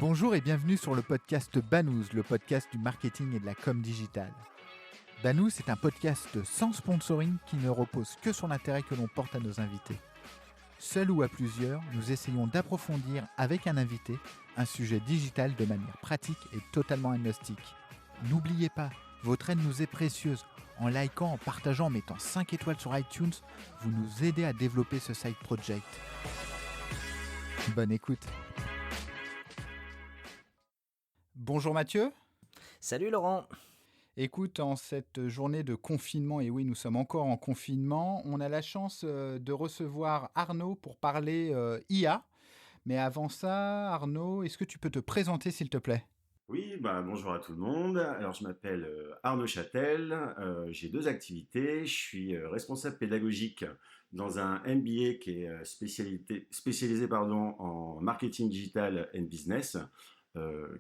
Bonjour et bienvenue sur le podcast Banous, le podcast du marketing et de la com digitale. Banous est un podcast sans sponsoring qui ne repose que sur l'intérêt que l'on porte à nos invités. Seul ou à plusieurs, nous essayons d'approfondir avec un invité un sujet digital de manière pratique et totalement agnostique. N'oubliez pas, votre aide nous est précieuse. En likant, en partageant, en mettant 5 étoiles sur iTunes, vous nous aidez à développer ce side project. Bonne écoute. Bonjour Mathieu. Salut Laurent. Écoute, en cette journée de confinement, et oui, nous sommes encore en confinement, on a la chance de recevoir Arnaud pour parler IA. Mais avant ça, Arnaud, est-ce que tu peux te présenter s'il te plaît ? Oui, bonjour à tout le monde. Alors, je m'appelle Arnaud Châtel. J'ai 2 activités. Je suis responsable pédagogique dans un MBA qui est spécialisé en marketing digital and business,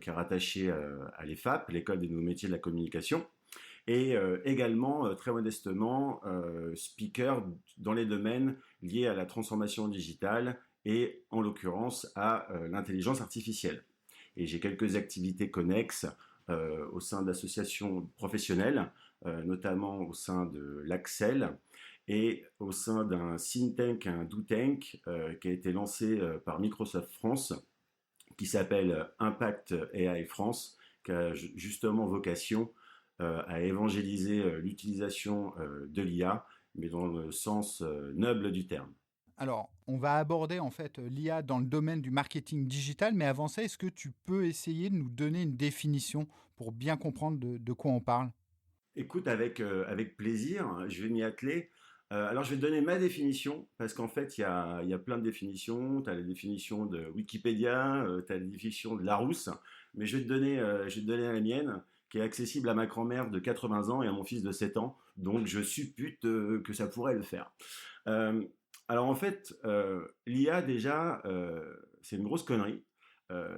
qui est rattaché à l'EFAP, l'École des nouveaux métiers de la communication. Et également, très modestement, speaker dans les domaines liés à la transformation digitale et, en l'occurrence, à l'intelligence artificielle. Et j'ai quelques activités connexes au sein d'associations professionnelles, notamment au sein de l'Axel et au sein d'un think tank, un do tank, qui a été lancé par Microsoft France, qui s'appelle Impact AI France, qui a justement vocation à évangéliser l'utilisation de l'IA, mais dans le sens noble du terme. Alors, on va aborder en fait l'IA dans le domaine du marketing digital, mais avant ça, est-ce que tu peux essayer de nous donner une définition pour bien comprendre de quoi on parle ? Écoute, avec plaisir, je vais m'y atteler. Alors, je vais te donner ma définition, parce qu'en fait, il y a plein de définitions. Tu as la définition de Wikipédia, tu as la définition de Larousse, mais je vais te donner la mienne, qui est accessible à ma grand-mère de 80 ans et à mon fils de 7 ans, donc je suppute que ça pourrait le faire. Alors en fait, l'IA déjà, c'est une grosse connerie.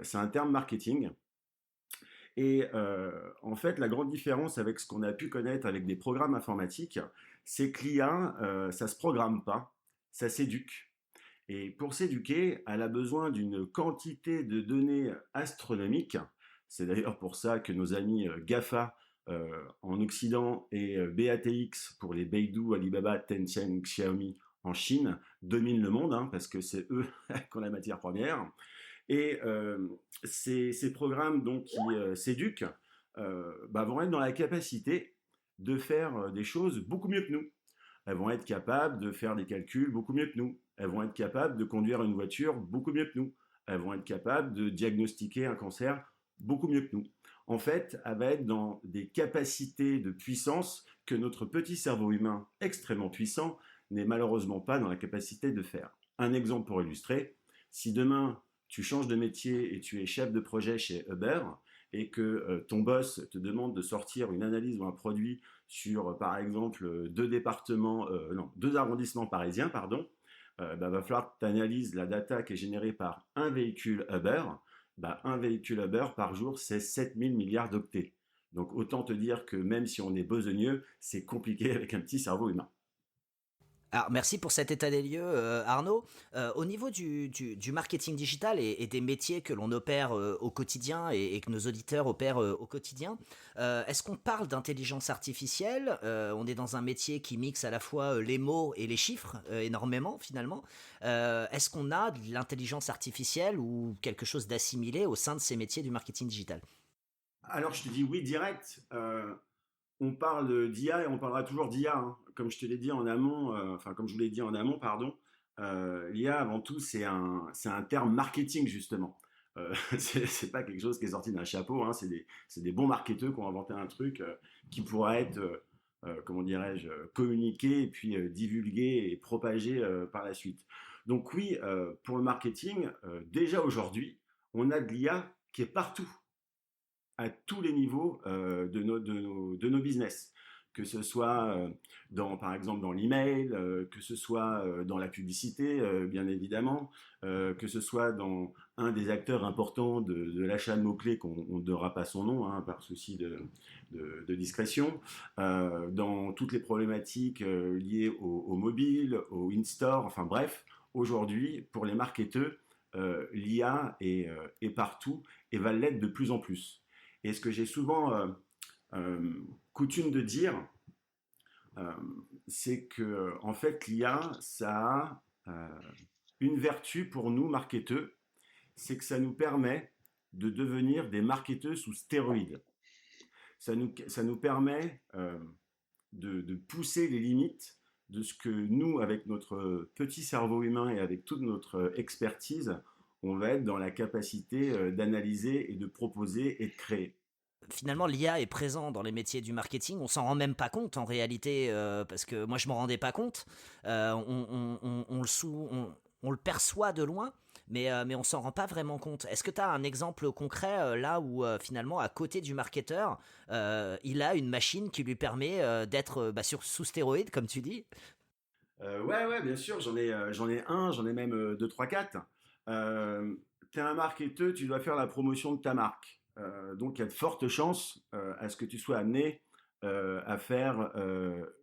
C'est un terme marketing. Et en fait, la grande différence avec ce qu'on a pu connaître avec des programmes informatiques, c'est que l'IA, ça se programme pas, ça s'éduque. Et pour s'éduquer, elle a besoin d'une quantité de données astronomiques. C'est d'ailleurs pour ça que nos amis GAFA en Occident et BATX pour les Baidu, Alibaba, Tencent, Xiaomi en Chine dominent le monde, parce que c'est eux qui ont la matière première. Et ces programmes donc qui s'éduquent vont être dans la capacité de faire des choses beaucoup mieux que nous. Elles vont être capables de faire des calculs beaucoup mieux que nous. Elles vont être capables de conduire une voiture beaucoup mieux que nous. Elles vont être capables de diagnostiquer un cancer beaucoup mieux que nous. En fait, elle va être dans des capacités de puissance que notre petit cerveau humain, extrêmement puissant, n'est malheureusement pas dans la capacité de faire. Un exemple pour illustrer, si demain tu changes de métier et tu es chef de projet chez Uber et que ton boss te demande de sortir une analyse ou un produit sur, par exemple, 2 arrondissements parisiens, va falloir que tu analyses la data qui est générée par un véhicule Uber. Un véhicule Uber par jour, c'est 7000 milliards d'octets. Donc autant te dire que même si on est besogneux, c'est compliqué avec un petit cerveau humain. Alors merci pour cet état des lieux Arnaud. Au niveau du marketing digital et des métiers que l'on opère au quotidien et que nos auditeurs opèrent au quotidien, est-ce qu'on parle d'intelligence artificielle ? On est dans un métier qui mixe à la fois les mots et les chiffres énormément finalement. Est-ce qu'on a de l'intelligence artificielle ou quelque chose d'assimilé au sein de ces métiers du marketing digital ? Alors je te dis oui direct. On parle d'IA et on parlera toujours d'IA. Comme je te l'ai dit en amont, comme je vous l'ai dit en amont, l'IA avant tout c'est un terme marketing justement. C'est pas quelque chose qui est sorti d'un chapeau. C'est des bons marketeurs qui ont inventé un truc qui pourra être, communiqué et puis divulgué et propagé par la suite. Donc oui, pour le marketing, déjà aujourd'hui, on a de l'IA qui est partout, à tous les niveaux de nos business, que ce soit par exemple dans l'email, que ce soit dans la publicité, bien évidemment, que ce soit dans un des acteurs importants de l'achat de mots-clés qu'on ne donnera pas son nom, par souci de discrétion, dans toutes les problématiques liées au mobile, au in-store, enfin bref, aujourd'hui, pour les marketeurs, l'IA est partout et va l'être de plus en plus. Et ce que j'ai souvent coutume de dire, euh, c'est que en fait l'IA, ça a une vertu pour nous, marketeurs, c'est que ça nous permet de devenir des marketeurs sous stéroïdes. Ça nous permet de pousser les limites de ce que nous, avec notre petit cerveau humain et avec toute notre expertise, on va être dans la capacité d'analyser et de proposer et de créer. Finalement, l'IA est présent dans les métiers du marketing. On s'en rend même pas compte en réalité, parce que moi je m'en rendais pas compte. On le perçoit de loin, mais on s'en rend pas vraiment compte. Est-ce que tu as un exemple concret là où finalement, à côté du marketeur, il a une machine qui lui permet d'être sous stéroïdes, comme tu dis? Ouais, ouais, bien sûr, j'en ai même deux, trois, quatre. Tu es un marketeur, tu dois faire la promotion de ta marque. Donc, il y a de fortes chances à ce que tu sois amené à faire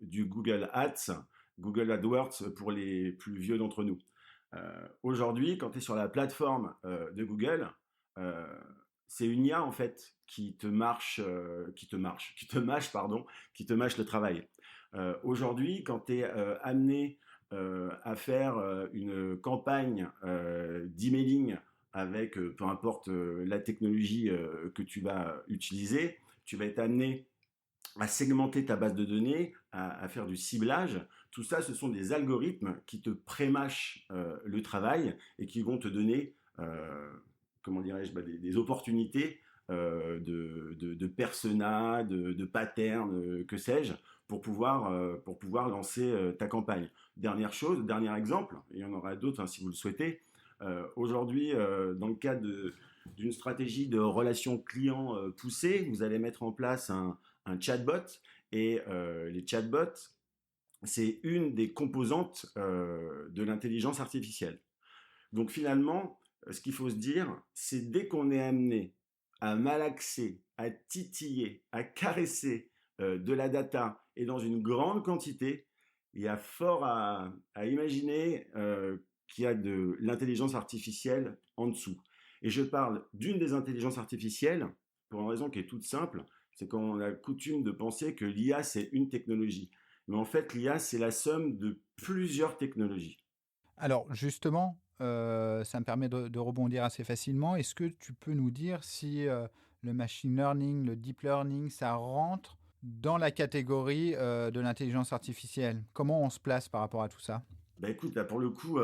du Google Ads, Google AdWords pour les plus vieux d'entre nous. Aujourd'hui, quand tu es sur la plateforme de Google, euh, c'est une IA en fait qui te mâche, pardon, qui te mâche le travail. Aujourd'hui, quand tu es amené à faire une campagne d'emailing avec peu importe la technologie que tu vas utiliser, tu vas être amené à segmenter ta base de données, à faire du ciblage. Tout ça, ce sont des algorithmes qui te prémâchent le travail et qui vont te donner, comment dirais-je, des opportunités de personas, de patterns, que sais-je, pour pouvoir lancer ta campagne. Dernière chose, dernier exemple, et il y en aura d'autres hein, si vous le souhaitez. Aujourd'hui, dans le cadre d'une stratégie de relation client poussée, vous allez mettre en place un chatbot. Et les chatbots, c'est une des composantes de l'intelligence artificielle. Donc finalement, ce qu'il faut se dire, c'est dès qu'on est amené à malaxer, à titiller, à caresser de la data et dans une grande quantité, il y a fort à imaginer qu'il y a de l'intelligence artificielle en dessous. Et je parle d'une des intelligences artificielles pour une raison qui est toute simple, c'est qu'on a coutume de penser que l'IA c'est une technologie. Mais en fait, l'IA c'est la somme de plusieurs technologies. Alors justement, ça me permet de rebondir assez facilement. Est-ce que tu peux nous dire si le machine learning, le deep learning, ça rentre dans la catégorie de l'intelligence artificielle? Comment on se place par rapport à tout ça? Bah écoute, là pour le coup,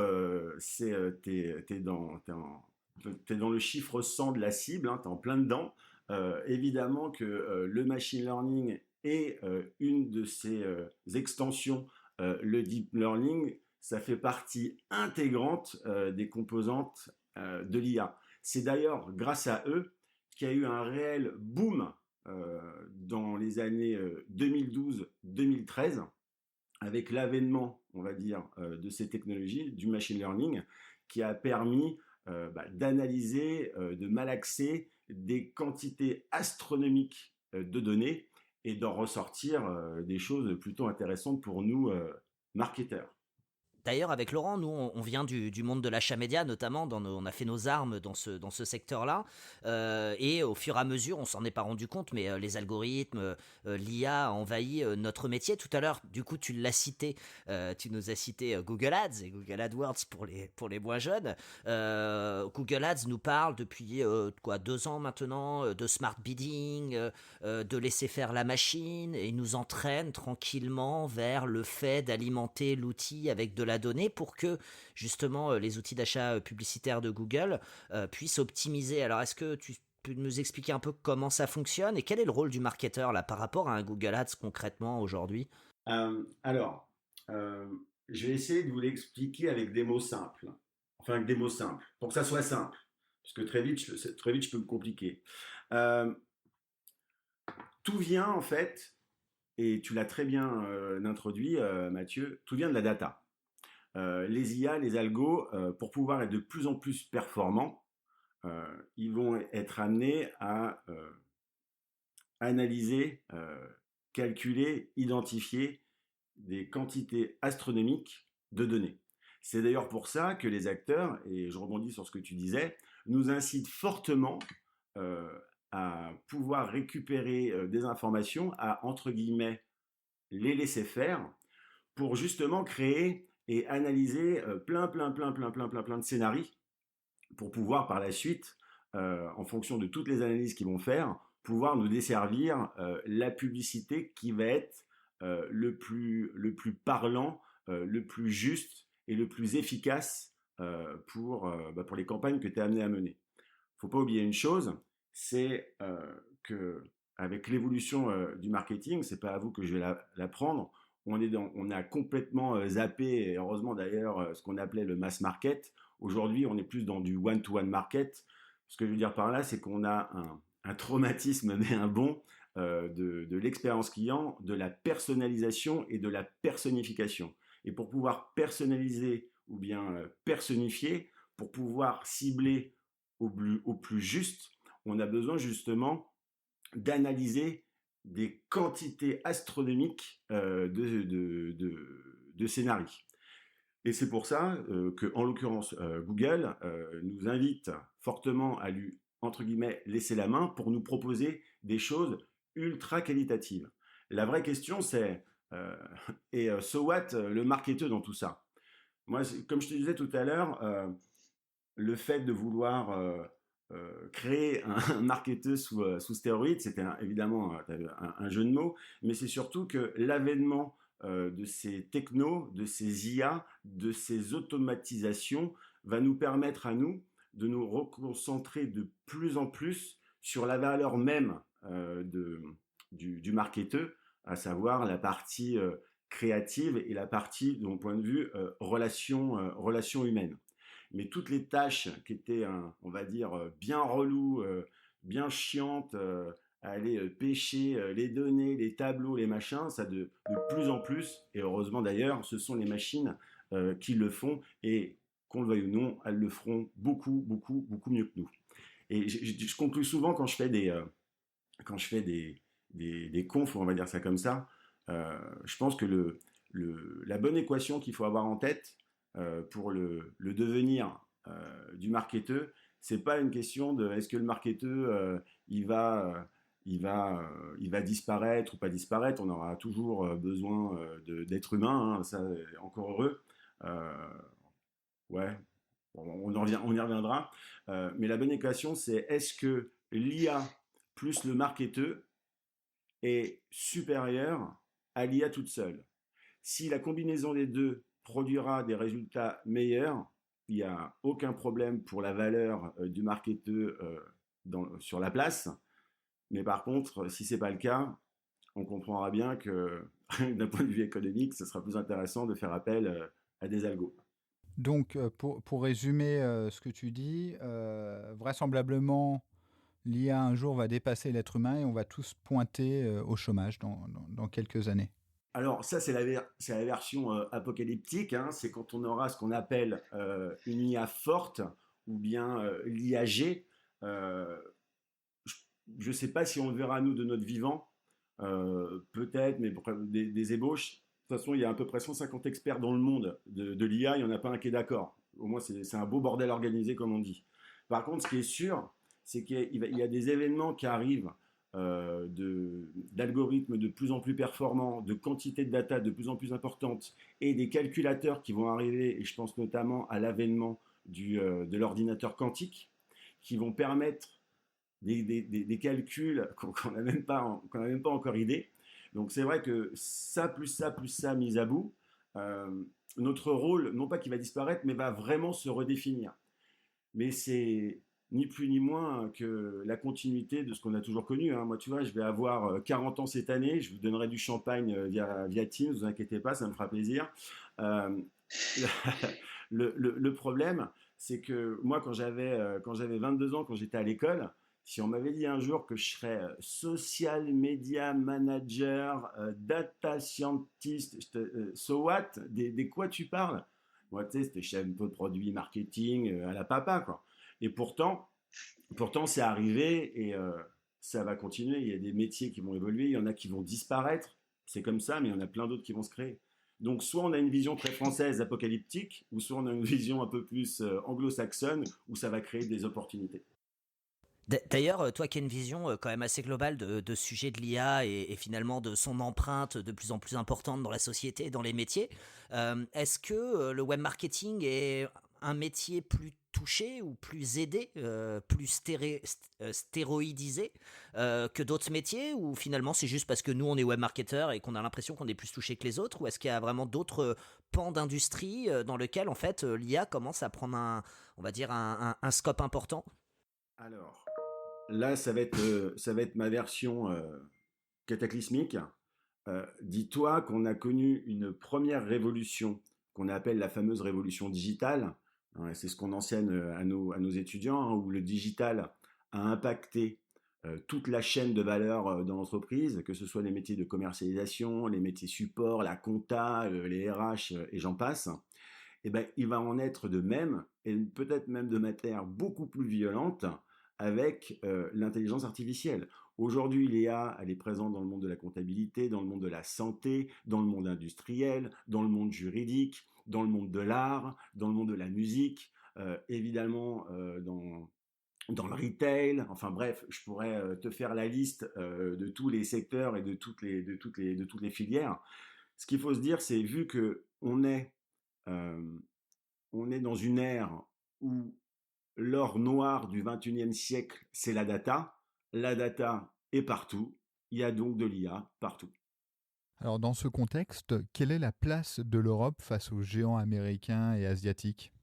t'es dans le chiffre 100 de la cible, hein, t'es en plein dedans. Évidemment que le machine learning est une de ses extensions, le deep learning, ça fait partie intégrante des composantes de l'IA. C'est d'ailleurs grâce à eux qu'il y a eu un réel boom dans les années 2012-2013 avec l'avènement, on va dire, de ces technologies, du machine learning, qui a permis d'analyser, de malaxer des quantités astronomiques de données et d'en ressortir des choses plutôt intéressantes pour nous, marketeurs. D'ailleurs, avec Laurent, nous, on vient du monde de l'achat média, notamment. On a fait nos armes dans ce secteur-là. Et au fur et à mesure, on s'en est pas rendu compte, mais les algorithmes, l'IA a envahi notre métier. Tout à l'heure, du coup, tu l'as cité. Tu nous as cité Google Ads et Google AdWords pour les moins jeunes. Google Ads nous parle depuis 2 ans maintenant de smart bidding, de laisser faire la machine, et il nous entraîne tranquillement vers le fait d'alimenter l'outil avec de la donnée pour que justement les outils d'achat publicitaire de Google puissent optimiser. Alors est-ce que tu peux nous expliquer un peu comment ça fonctionne et quel est le rôle du marketeur là par rapport à un Google Ads concrètement aujourd'hui? Alors, euh, je vais essayer de vous l'expliquer avec des mots simples. Enfin, avec des mots simples, pour que ça soit simple. Parce que très vite, je peux me compliquer. Euh, Tout vient en fait, et tu l'as très bien introduit, Mathieu, tout vient de la data. Les IA, les algos, pour pouvoir être de plus en plus performants, ils vont être amenés à analyser, calculer, identifier des quantités astronomiques de données. C'est d'ailleurs pour ça que les acteurs, et je rebondis sur ce que tu disais, nous incitent fortement euh, à pouvoir récupérer des informations, à, entre guillemets, les laisser faire, pour justement créer et analyser plein de scénarios, pour pouvoir par la suite, en fonction de toutes les analyses qu'ils vont faire, pouvoir nous desservir la publicité qui va être le plus parlant, le plus juste et le plus efficace pour les campagnes que tu es amené à mener. Il ne faut pas oublier une chose, c'est que avec l'évolution du marketing, c'est pas à vous que je vais l'apprendre, on a complètement zappé, et heureusement d'ailleurs, ce qu'on appelait le mass market. Aujourd'hui, on est plus dans du one-to-one market. Ce que je veux dire par là, c'est qu'on a un traumatisme, mais un bon, de l'expérience client, de la personnalisation et de la personnification. Et pour pouvoir personnaliser ou bien personnifier, pour pouvoir cibler au plus juste, on a besoin justement d'analyser des quantités astronomiques de scénarios. Et c'est pour ça que, en l'occurrence, Google nous invite fortement à lui, entre guillemets, laisser la main pour nous proposer des choses ultra qualitatives. La vraie question, c'est, so what, le marketeur dans tout ça? Moi, comme je te disais tout à l'heure, le fait de vouloir créer un marketeur sous stéroïdes, c'était évidemment un jeu de mots, mais c'est surtout que l'avènement de ces technos, de ces IA, de ces automatisations va nous permettre à nous de nous reconcentrer de plus en plus sur la valeur même du marketeur, à savoir la partie créative et la partie, de mon point de vue, relation humaine. Mais toutes les tâches qui étaient, on va dire, bien reloues, bien chiantes, à aller pêcher les données, les tableaux, les machins, ça de plus en plus, et heureusement d'ailleurs, ce sont les machines qui le font, et qu'on le veuille ou non, elles le feront beaucoup mieux que nous. Et je conclue souvent quand je fais des confs, on va dire ça comme ça, je pense que la bonne équation qu'il faut avoir en tête pour le devenir du marketeur, c'est pas une question de est-ce que le marketeur il va disparaître ou pas disparaître. On aura toujours besoin d'êtres humains, hein, ça encore heureux. Ouais, on y reviendra. Mais la bonne équation, c'est est-ce que l'IA plus le marketeur est supérieur à l'IA toute seule? Si la combinaison des deux produira des résultats meilleurs, il n'y a aucun problème pour la valeur du marketeur sur la place. Mais par contre, si ce n'est pas le cas, on comprendra bien que d'un point de vue économique, ce sera plus intéressant de faire appel à des algos. Donc, pour résumer ce que tu dis, vraisemblablement, l'IA un jour va dépasser l'être humain et on va tous pointer au chômage dans quelques années. Alors ça, c'est la version apocalyptique, hein, c'est quand on aura ce qu'on appelle une IA forte ou bien l'IAG. Je ne sais pas si on le verra nous de notre vivant, peut-être, mais des ébauches. De toute façon, il y a à peu près 150 experts dans le monde de l'IA, il n'y en a pas un qui est d'accord. Au moins, c'est un beau bordel organisé, comme on dit. Par contre, ce qui est sûr, c'est qu'il y a des événements qui arrivent d'algorithmes de plus en plus performants, de quantité de data de plus en plus importante et des calculateurs qui vont arriver, et je pense notamment à l'avènement de l'ordinateur quantique, qui vont permettre des calculs qu'on n'a même pas encore idée. Donc c'est vrai que ça, mis à bout, notre rôle, non pas qu'il va disparaître, mais va vraiment se redéfinir. Mais c'est ni plus ni moins que la continuité de ce qu'on a toujours connu. Hein. Moi, tu vois, je vais avoir 40 ans cette année, je vous donnerai du champagne via Teams, ne vous inquiétez pas, ça me fera plaisir. Le problème, c'est que moi, quand j'avais 22 ans, quand j'étais à l'école, si on m'avait dit un jour que je serais social media manager, data scientist, so what, des quoi tu parles? Moi, tu sais, c'était chef de produit marketing à la papa, quoi. Et pourtant c'est arrivé et ça va continuer. Il y a des métiers qui vont évoluer, il y en a qui vont disparaître. C'est comme ça, mais il y en a plein d'autres qui vont se créer. Donc, soit on a une vision très française, apocalyptique, ou soit on a une vision un peu plus anglo-saxonne, où ça va créer des opportunités. D'ailleurs, toi qui as une vision quand même assez globale de ce sujet de l'IA et finalement de son empreinte de plus en plus importante dans la société et dans les métiers, est-ce que le web marketing est un métier plus touché ou plus aidé, plus stéroïdisé que d'autres métiers, ou finalement c'est juste parce que nous on est web marketeurs et qu'on a l'impression qu'on est plus touché que les autres, ou est-ce qu'il y a vraiment d'autres pans d'industrie dans lesquels en fait l'IA commence à prendre on va dire un scope important? Alors, là, ça va être ma version cataclysmique. Dis-toi qu'on a connu une première révolution qu'on appelle la fameuse révolution digitale. Hein, c'est ce qu'on enseigne à nos étudiants, hein, où le digital a impacté toute la chaîne de valeur dans l'entreprise, que ce soit les métiers de commercialisation, les métiers support, la compta, les RH et j'en passe. Eh ben, il va en être de même, et peut-être même de manière beaucoup plus violente, avec l'intelligence artificielle. Aujourd'hui, l'IA, elle est présente dans le monde de la comptabilité, dans le monde de la santé, dans le monde industriel, dans le monde juridique, dans le monde de l'art, dans le monde de la musique, évidemment dans le retail. Enfin bref, je pourrais te faire la liste de tous les secteurs et de toutes les filières. Ce qu'il faut se dire, c'est vu que euh, on est dans une ère où l'or noir du 21e siècle, c'est la data. La data est partout. Il y a donc de l'IA partout. Alors dans ce contexte, quelle est la place de l'Europe face aux géants américains et asiatiques?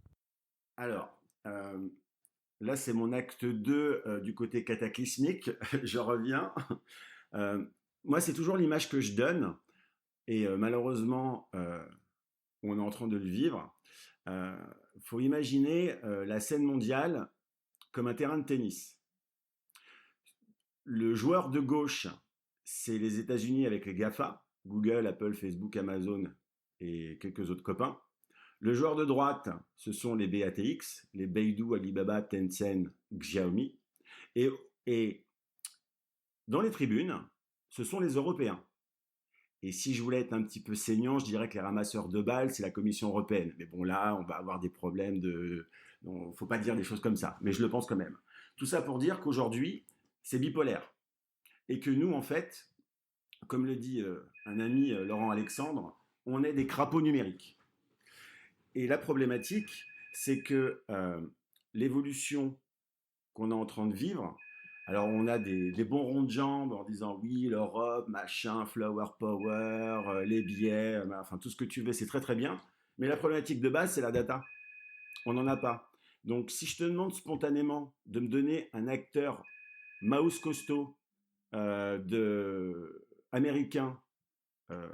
Alors, là, c'est mon acte 2 du côté cataclysmique. Je reviens. Euh, Moi, c'est toujours l'image que je donne. Et malheureusement, on est en train de le vivre. Faut imaginer la scène mondiale comme un terrain de tennis. Le joueur de gauche, c'est les États-Unis avec les GAFA, Google, Apple, Facebook, Amazon et quelques autres copains. Le joueur de droite, ce sont les BATX, les Baidu, Alibaba, Tencent, Xiaomi. Et, et dans les tribunes, ce sont les Européens. Et si je voulais être un petit peu saignant, je dirais que les ramasseurs de balles, c'est la Commission européenne. Mais bon, là, on va avoir des problèmes de... Il ne faut pas dire des choses comme ça, mais je le pense quand même. Tout ça pour dire qu'aujourd'hui, c'est bipolaire. Et que nous, en fait, comme le dit un ami, Laurent Alexandre, on est des crapauds numériques. Et la problématique, c'est que l'évolution qu'on est en train de vivre, alors on a des bons ronds de jambes en disant oui, l'Europe, machin, flower power, les billets, enfin tout ce que tu veux, c'est très très bien. Mais la problématique de base, c'est la data. On n'en a pas. Donc si je te demande spontanément de me donner un acteur mouse costaud américain euh,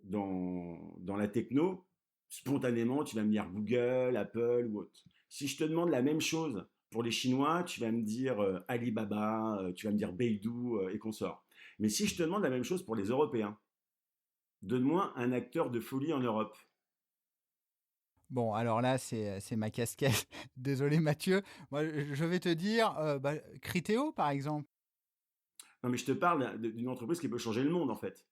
dans la techno, spontanément, tu vas me dire Google, Apple ou autre. Si je te demande la même chose pour les Chinois, tu vas me dire Alibaba, tu vas me dire Baidu et consorts. Mais si je te demande la même chose pour les Européens, donne-moi un acteur de folie en Europe. Bon, alors là, c'est ma casquette. Désolé Mathieu. Moi, je vais te dire Criteo, par exemple. Non, mais je te parle d'une entreprise qui peut changer le monde, en fait.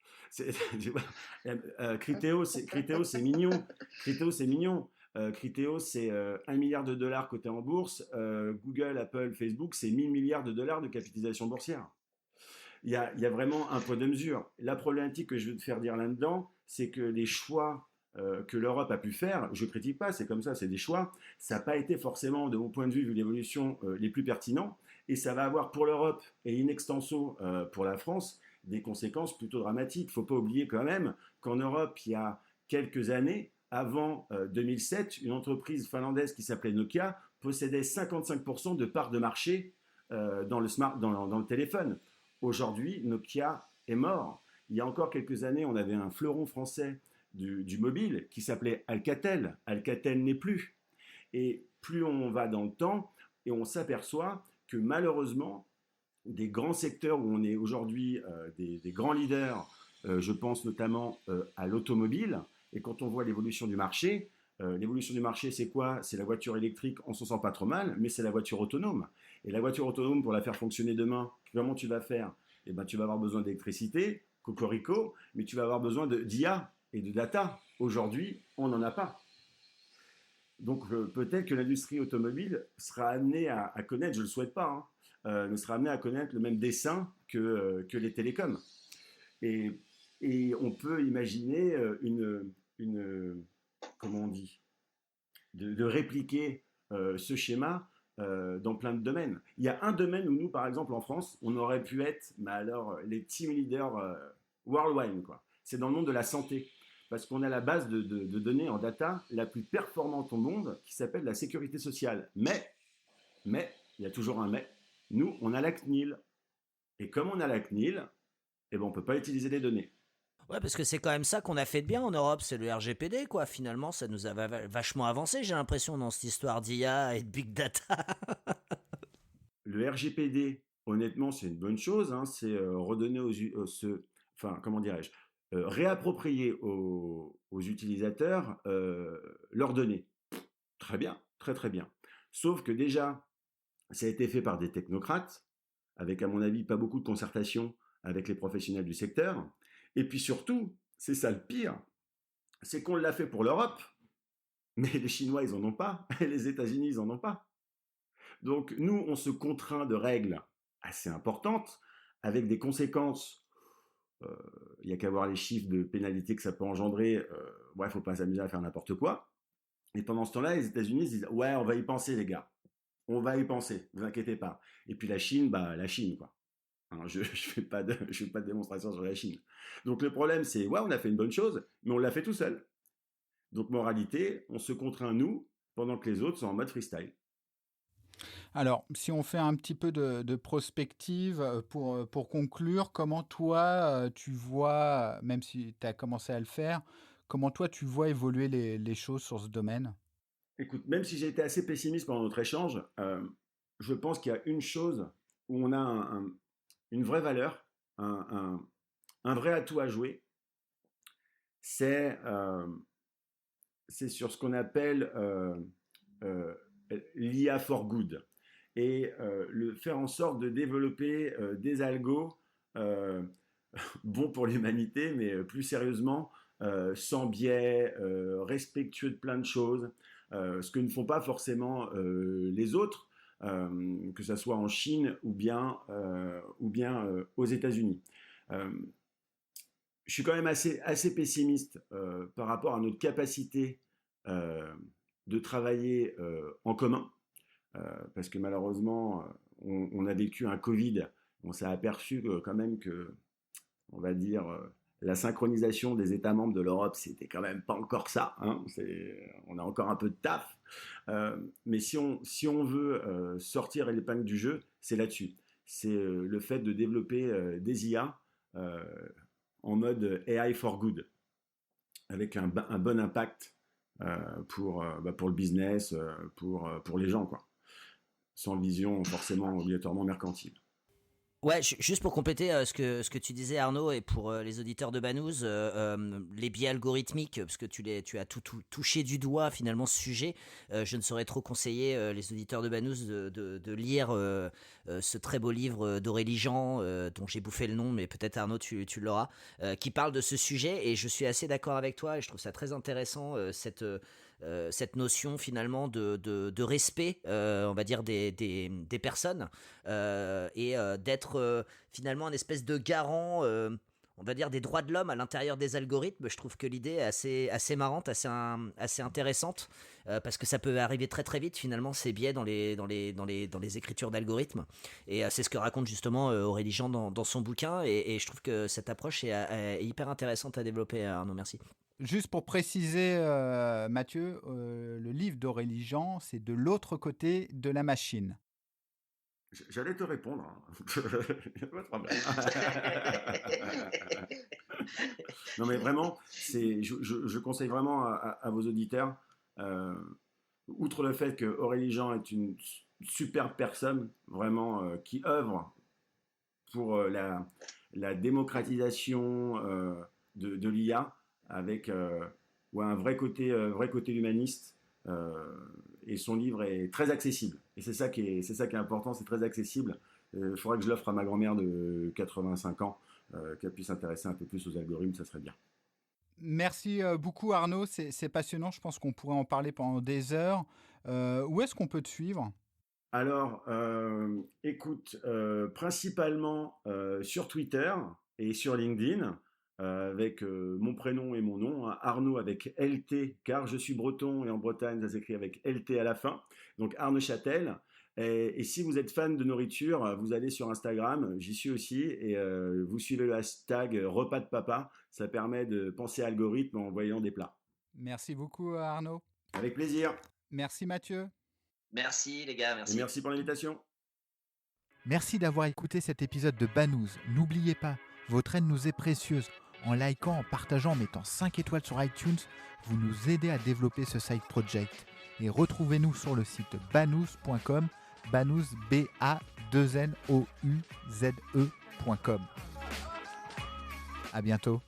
Criteo, c'est mignon. Criteo, c'est mignon. Criteo, c'est 1 milliard de dollars cotés en bourse. Google, Apple, Facebook, c'est 1000 milliards de dollars de capitalisation boursière. Il y a vraiment un poids de mesure. La problématique que je veux te faire dire là-dedans, c'est que les choix que l'Europe a pu faire, je ne critique pas, c'est comme ça, c'est des choix, ça n'a pas été forcément, de mon point de vue, vu l'évolution, les plus pertinents, et ça va avoir pour l'Europe et in extenso pour la France des conséquences plutôt dramatiques. Il ne faut pas oublier quand même qu'en Europe, il y a quelques années, avant 2007, une entreprise finlandaise qui s'appelait Nokia possédait 55% de parts de marché dans le téléphone. Aujourd'hui, Nokia est mort. Il y a encore quelques années, on avait un fleuron français du mobile qui s'appelait Alcatel. Alcatel n'est plus. Et plus on va dans le temps, et on s'aperçoit que malheureusement, des grands secteurs où on est aujourd'hui des grands leaders, je pense notamment à l'automobile, et quand on voit l'évolution du marché, c'est quoi? C'est la voiture électrique, on s'en sent pas trop mal, mais c'est la voiture autonome. Et la voiture autonome, pour la faire fonctionner demain, comment tu vas faire? Eh ben, tu vas avoir besoin d'électricité, cocorico, mais tu vas avoir besoin d'IA. et de data. Aujourd'hui, on n'en a pas. Donc peut-être que l'industrie automobile sera amenée à connaître, je ne le souhaite pas, ne sera amenée à connaître le même dessin que les télécoms. Et, et on peut imaginer comment on dit, de répliquer ce schéma dans plein de domaines. Il y a un domaine où nous, par exemple, en France, on aurait pu être, mais alors, les team leaders worldwide, quoi. C'est dans le monde de la santé. Parce qu'on a la base de données en data la plus performante au monde qui s'appelle la sécurité sociale. Mais, il y a toujours un mais, nous, on a la CNIL. Et comme on a la CNIL, eh ben, on ne peut pas utiliser les données. Ouais, parce que c'est quand même ça qu'on a fait de bien en Europe, c'est le RGPD, quoi. Finalement, ça nous a vachement avancé, j'ai l'impression, dans cette histoire d'IA et de big data. Le RGPD, honnêtement, c'est une bonne chose. C'est redonner comment dirais-je, réapproprier aux utilisateurs leurs données. Très bien, très très bien. Sauf que déjà, ça a été fait par des technocrates, avec à mon avis pas beaucoup de concertation avec les professionnels du secteur. Et puis surtout, c'est ça le pire, c'est qu'on l'a fait pour l'Europe, mais les Chinois, ils en ont pas, et les États-Unis, ils en ont pas. Donc nous, on se contraint de règles assez importantes, avec des conséquences. Il n'y a qu'à voir les chiffres de pénalité que ça peut engendrer. Il ne faut pas s'amuser à faire n'importe quoi. Et pendant ce temps-là, les États-Unis disent ouais, on va y penser, les gars. On va y penser, vous inquiétez pas. Et puis la Chine, la Chine, quoi. Hein, je ne fais pas de démonstration sur la Chine. Donc le problème, c'est ouais, on a fait une bonne chose, mais on l'a fait tout seul. Donc moralité, on se contraint nous, pendant que les autres sont en mode freestyle. Alors, si on fait un petit peu de prospective pour conclure, comment toi, tu vois, même si tu as commencé à le faire, comment toi, tu vois évoluer les choses sur ce domaine? Écoute, même si j'ai été assez pessimiste pendant notre échange, je pense qu'il y a une chose où on a une vraie valeur, un vrai atout à jouer, c'est sur ce qu'on appelle l'IA for good. Et le faire en sorte de développer des algos bons pour l'humanité, mais plus sérieusement, sans biais, respectueux de plein de choses, ce que ne font pas forcément les autres, que ce soit en Chine ou bien aux États-Unis. Je suis quand même assez pessimiste par rapport à notre capacité de travailler en commun, parce que malheureusement, on a vécu un Covid, on s'est aperçu quand même que, on va dire, la synchronisation des États membres de l'Europe, c'était quand même pas encore ça. On a encore un peu de taf. Mais si on veut sortir l'épingle du jeu, c'est là-dessus. C'est le fait de développer des IA en mode AI for good, avec un bon impact pour le business, pour les gens, quoi. Sans vision forcément obligatoirement mercantile. Ouais, juste pour compléter ce que tu disais Arnaud et pour les auditeurs de Banous, les biais algorithmiques, parce que tu as tout touché du doigt finalement ce sujet, je ne saurais trop conseiller les auditeurs de Banous de lire ce très beau livre d'Aurélie Jean, dont j'ai bouffé le nom, mais peut-être Arnaud tu l'auras, qui parle de ce sujet, et je suis assez d'accord avec toi et je trouve ça très intéressant cette notion finalement de respect, on va dire, des personnes, et d'être finalement un espèce de garant, on va dire, des droits de l'homme à l'intérieur des algorithmes. Je trouve que l'idée est assez marrante, assez intéressante, parce que ça peut arriver très très vite finalement, ces biais dans les écritures d'algorithmes, et c'est ce que raconte justement Aurélie Jean dans son bouquin, et je trouve que cette approche est hyper intéressante à développer. Arnaud, merci. Juste pour préciser, Mathieu, le livre d'Aurélie Jean, c'est De l'autre côté de la machine. J'allais te répondre. Pas de problème. Non, mais vraiment, je conseille vraiment à vos auditeurs, outre le fait que Aurélie Jean est une superbe personne, vraiment, qui œuvre pour la démocratisation de l'IA, avec un vrai côté humaniste. Et son livre est très accessible. Et c'est ça qui est important, c'est très accessible. Il faudrait que je l'offre à ma grand-mère de 85 ans, qu'elle puisse s'intéresser un peu plus aux algorithmes, ça serait bien. Merci beaucoup Arnaud, c'est passionnant, je pense qu'on pourrait en parler pendant des heures. Où est-ce qu'on peut te suivre? Alors, écoute, principalement sur Twitter et sur LinkedIn, avec mon prénom et mon nom, hein, Arnaud avec LT, car je suis breton et en Bretagne, ça s'écrit avec LT à la fin. Donc Arnaud Châtel. Et si vous êtes fan de nourriture, vous allez sur Instagram, j'y suis aussi, et vous suivez le hashtag repas de papa. Ça permet de penser algorithme en voyant des plats. Merci beaucoup Arnaud. Avec plaisir. Merci Mathieu. Merci les gars, Et merci. merci pour l'invitation. Merci d'avoir écouté cet épisode de Banous. N'oubliez pas, votre aide nous est précieuse. En likant, en partageant, en mettant 5 étoiles sur iTunes, vous nous aidez à développer ce side project. Et retrouvez-nous sur le site banous.com, banous, B-A-2-N-O-U-Z-E.com. À bientôt.